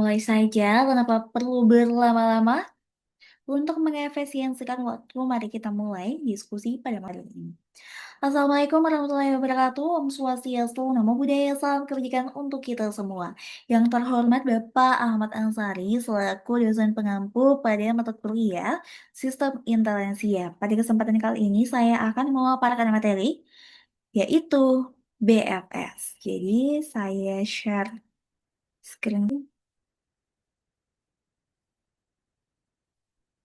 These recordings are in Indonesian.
Mulai saja tanpa perlu berlama-lama. Untuk mengefisiensikan waktu, mari kita mulai diskusi pada malam ini. Assalamualaikum warahmatullahi wabarakatuh. Om Swastiastu, Namo Buddhaya, salam kebajikan untuk kita semua. Yang terhormat Bapak Ahmad Ansari selaku dosen pengampu pada mata kuliah Sistem Inteleksia. Pada kesempatan kali ini saya akan memaparkan materi yaitu BFS. Jadi saya share screen.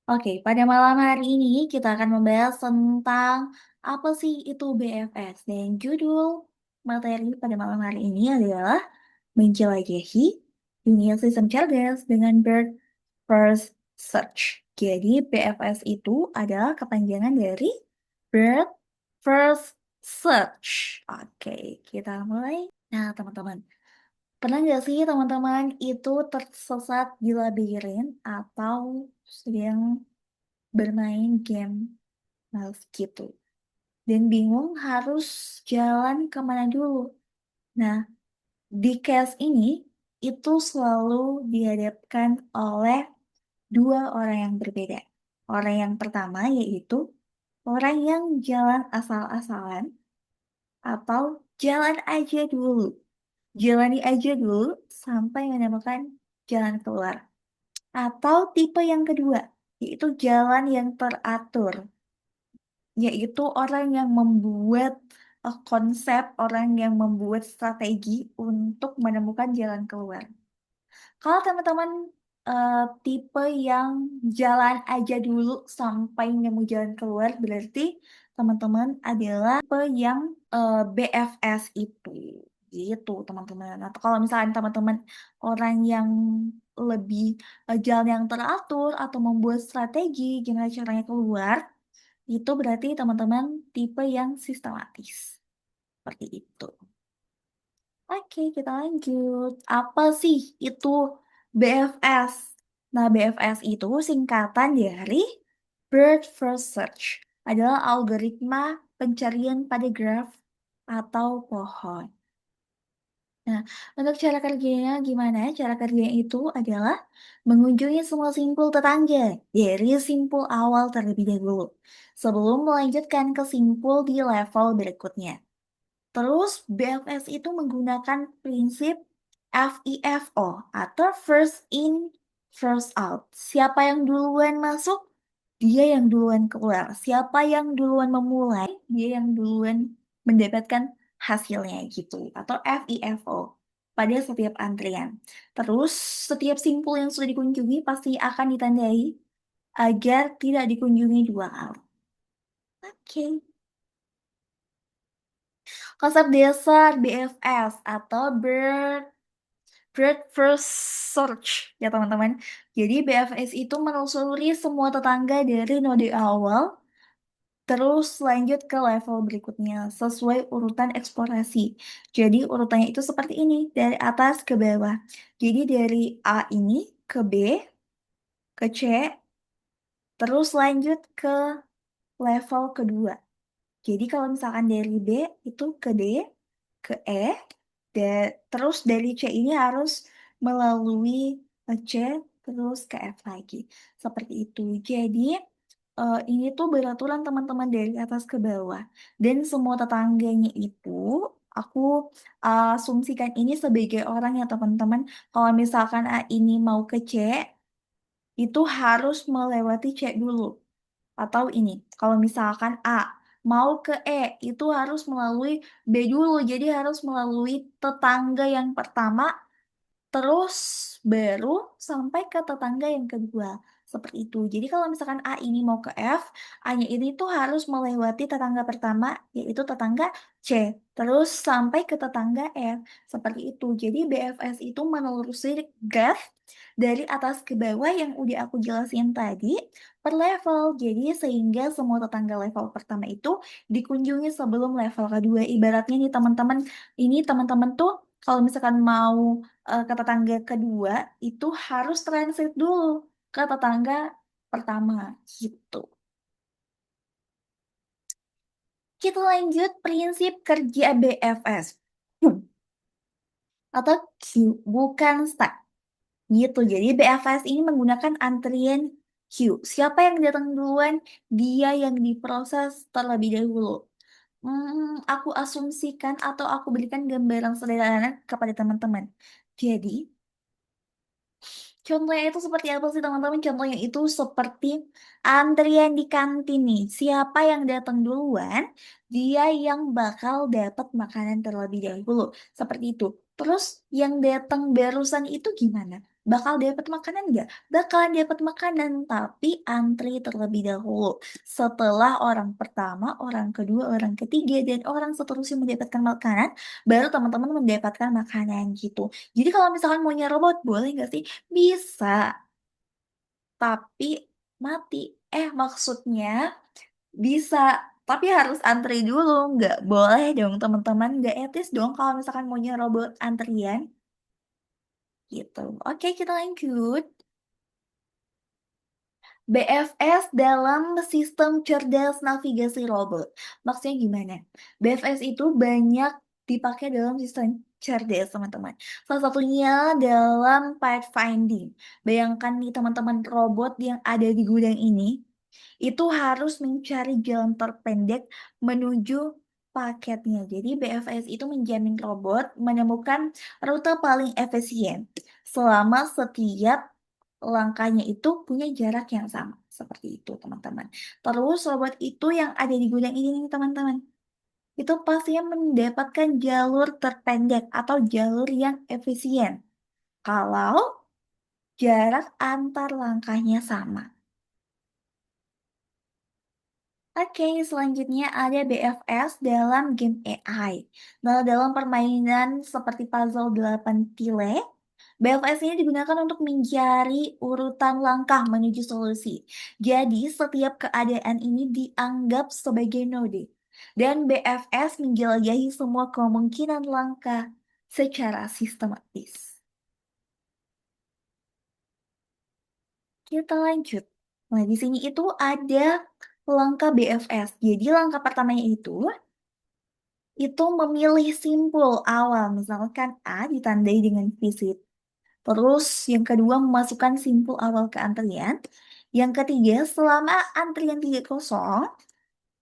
Oke, pada malam hari ini kita akan membahas tentang apa sih itu BFS dan judul materi pada malam hari ini adalah menjelajahi dunia sistem cerdas dengan Bird First Search. Jadi BFS itu adalah kepanjangan dari Bird First Search. Oke, kita mulai. Nah, teman-teman, pernah nggak sih teman-teman itu tersesat di labirin atau sedang bermain game males gitu dan bingung harus jalan kemana dulu. Nah, di case ini itu selalu dihadapkan oleh dua orang yang berbeda. Orang yang pertama yaitu orang yang jalan asal-asalan atau jalan aja dulu. Jalani aja dulu sampai menemukan jalan keluar. Atau tipe yang kedua, yaitu jalan yang teratur, yaitu orang yang membuat konsep, orang yang membuat strategi untuk menemukan jalan keluar. Kalau teman-teman tipe yang jalan aja dulu sampai nemu jalan keluar, berarti teman-teman adalah tipe yang BFS itu. Gitu, teman-teman. Atau kalau misalnya teman-teman orang yang lebih jalan yang teratur atau membuat strategi gimana caranya keluar, itu berarti teman-teman tipe yang sistematis. Seperti itu. Oke, kita lanjut. Apa sih itu BFS? Nah, BFS itu singkatan dari Bird First Search. Adalah algoritma pencarian pada graf atau pohon. Nah, untuk cara kerjanya gimana? Cara kerjanya itu adalah mengunjungi semua simpul tetangga dari simpul awal terlebih dahulu, sebelum melanjutkan ke simpul di level berikutnya. Terus BFS itu menggunakan prinsip FIFO atau first in, first out. Siapa yang duluan masuk, dia yang duluan keluar. Siapa yang duluan memulai, dia yang duluan mendapatkan hasilnya gitu. Atau FIFO pada setiap antrian. Terus setiap simpul yang sudah dikunjungi pasti akan ditandai agar tidak dikunjungi dua kali. Oke. Konsep dasar BFS atau Bird First Search ya teman-teman. Jadi BFS itu menelusuri semua tetangga dari node awal, terus lanjut ke level berikutnya sesuai urutan eksplorasi. Jadi urutannya itu seperti ini, dari atas ke bawah. Jadi dari A ini ke B, ke C, terus lanjut ke level kedua. Jadi kalau misalkan dari B itu ke D, ke E, terus dari C ini harus melalui C, terus ke F lagi. Seperti itu. Jadi ini tuh beraturan teman-teman dari atas ke bawah. Dan semua tetangganya itu, aku asumsikan ini sebagai orang ya teman-teman. Kalau misalkan A ini mau ke C, itu harus melewati C dulu. Atau ini, kalau misalkan A mau ke E, itu harus melalui B dulu. Jadi harus melalui tetangga yang pertama, terus baru sampai ke tetangga yang kedua. Seperti itu. Jadi kalau misalkan A ini mau ke F, A-nya ini tuh harus melewati tetangga pertama, yaitu tetangga C. Terus sampai ke tetangga F. Seperti itu. Jadi BFS itu menelusuri graph dari atas ke bawah yang udah aku jelasin tadi per level. Jadi sehingga semua tetangga level pertama itu dikunjungi sebelum level kedua. Ibaratnya nih teman-teman, ini teman-teman tuh kalau misalkan mau ke tetangga kedua itu harus transit dulu ke tetangga pertama gitu. Kita lanjut prinsip kerja BFS. Hmm, atau Q, bukan stack. Gitu. Jadi BFS ini menggunakan antrian queue. Siapa yang datang duluan, dia yang diproses terlebih dahulu. Aku asumsikan atau aku berikan gambaran sederhana kepada teman-teman. Jadi, contohnya itu seperti apa sih teman-teman? Contohnya itu seperti antrian di kantin nih. Siapa yang datang duluan, dia yang bakal dapat makanan terlebih dahulu. Seperti itu. Terus yang datang barusan itu gimana? Bakal dapat makanan nggak? Bakalan dapat makanan, tapi antri terlebih dahulu. Setelah orang pertama, orang kedua, orang ketiga, dan orang seterusnya mendapatkan makanan, baru teman-teman mendapatkan makanan gitu. Jadi kalau misalkan mau nyerobot, boleh nggak sih? Bisa, tapi mati. Maksudnya bisa, tapi harus antri dulu. Nggak boleh dong, teman-teman. Nggak etis dong kalau misalkan mau nyerobot antrian. Gitu. Oke, kita lanjut. BFS dalam sistem cerdas navigasi robot. Maksudnya gimana? BFS itu banyak dipakai dalam sistem cerdas, teman-teman. Salah satunya dalam pathfinding. Bayangkan nih teman-teman, robot yang ada di gudang ini itu harus mencari jalan terpendek menuju paketnya. Jadi BFS itu menjamin robot menemukan rute paling efisien selama setiap langkahnya itu punya jarak yang sama. Seperti itu, teman-teman. Terus robot itu yang ada di gudang ini nih, teman-teman. Itu pastinya mendapatkan jalur terpendek atau jalur yang efisien. Kalau jarak antar langkahnya sama. Oke, selanjutnya ada BFS dalam game AI. Nah, dalam permainan seperti puzzle 8 tile, BFS ini digunakan untuk mencari urutan langkah menuju solusi. Jadi, setiap keadaan ini dianggap sebagai node. Dan BFS menjelajahi semua kemungkinan langkah secara sistematis. Kita lanjut. Nah, di sini itu ada langkah BFS. Jadi, langkah pertamanya itu memilih simpul awal, misalkan A ditandai dengan visit. Terus yang kedua memasukkan simpul awal ke antrian. Yang ketiga, selama antrian tidak kosong,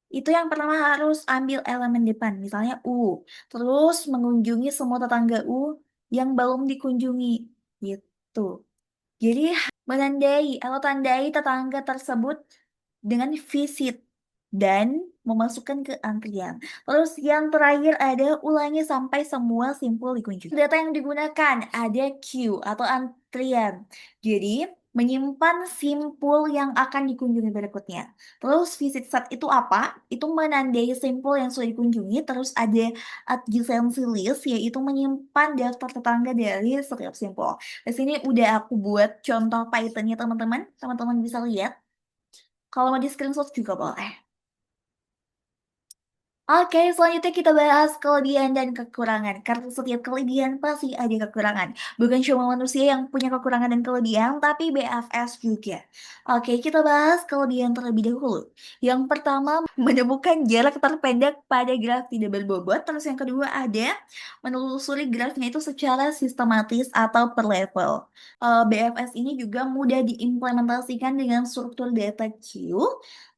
itu yang pertama harus ambil elemen depan, misalnya U. Terus mengunjungi semua tetangga U yang belum dikunjungi. Gitu. Jadi menandai atau tandai tetangga tersebut dengan visit dan memasukkan ke antrian. Terus yang terakhir ada ulangi sampai semua simpul dikunjungi. Data yang digunakan ada queue atau antrian. Jadi menyimpan simpul yang akan dikunjungi berikutnya. Terus visit set itu apa? Itu menandai simpul yang sudah dikunjungi. Terus ada adjacency list, yaitu menyimpan daftar tetangga dari setiap simpul. Di sini udah aku buat contoh Python-nya teman-teman. Teman-teman bisa lihat. Kalau mau di screenshot juga boleh. Oke, selanjutnya kita bahas kelebihan dan kekurangan. Karena setiap kelebihan pasti ada kekurangan. Bukan cuma manusia yang punya kekurangan dan kelebihan, tapi BFS juga. Oke, kita bahas kelebihan terlebih dahulu. Yang pertama, menemukan jarak terpendek pada graf tidak berbobot. Terus yang kedua ada menelusuri grafnya itu secara sistematis atau per level. BFS ini juga mudah diimplementasikan dengan struktur data queue.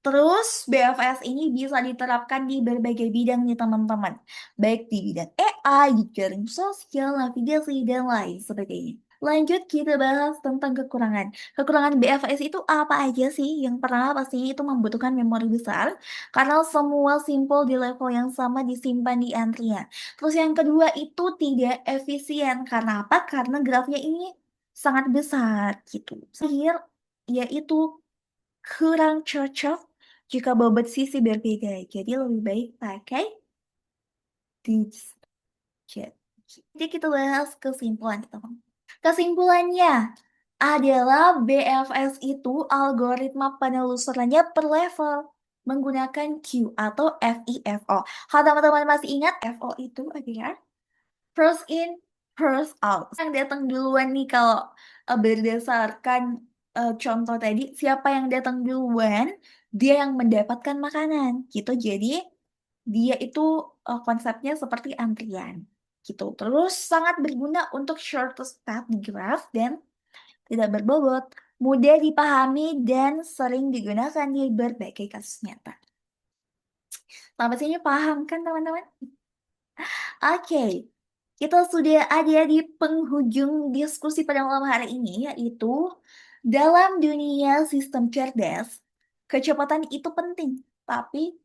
Terus BFS ini bisa diterapkan di berbagai bidang nih teman-teman. Baik di bidang AI, jaring sosial, navigasi, dan lain sebagainya. Lanjut kita bahas tentang kekurangan. Kekurangan BFS itu apa aja sih? Yang pertama pastinya itu membutuhkan memori besar karena semua simpul di level yang sama disimpan di antrian. Terus yang kedua itu tidak efisien. Karena apa? Karena grafnya ini sangat besar gitu. Terakhir yaitu kurang cocok jika bobot sisi berbeda. Jadi lebih baik pakai digit. Jadi kita bahas kesimpulan teman. Kesimpulannya adalah BFS itu algoritma penelusurannya per level menggunakan Q atau FIFO. Kalau teman-teman masih ingat, FO itu adalah first in, first out. Yang datang duluan nih kalau berdasarkan contoh tadi, siapa yang datang duluan, dia yang mendapatkan makanan gitu. Jadi dia itu konsepnya seperti antrian gitu. Terus sangat berguna untuk shortest path graph dan tidak berbobot, mudah dipahami, dan sering digunakan di berbagai kasus nyata. Sampai sini paham kan teman-teman? Oke, kita sudah ada di penghujung diskusi pada malam hari ini, yaitu dalam dunia sistem cerdas, kecepatan itu penting, tapi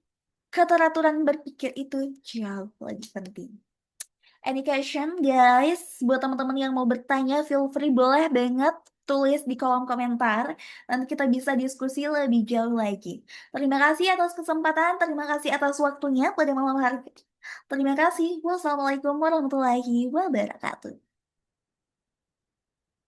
keteraturan berpikir itu jauh lebih penting. Any question, guys? Buat teman-teman yang mau bertanya, feel free boleh banget tulis di kolom komentar. Nanti kita bisa diskusi lebih jauh lagi. Terima kasih atas kesempatan, terima kasih atas waktunya pada malam hari. Terima kasih. Wassalamualaikum warahmatullahi wabarakatuh.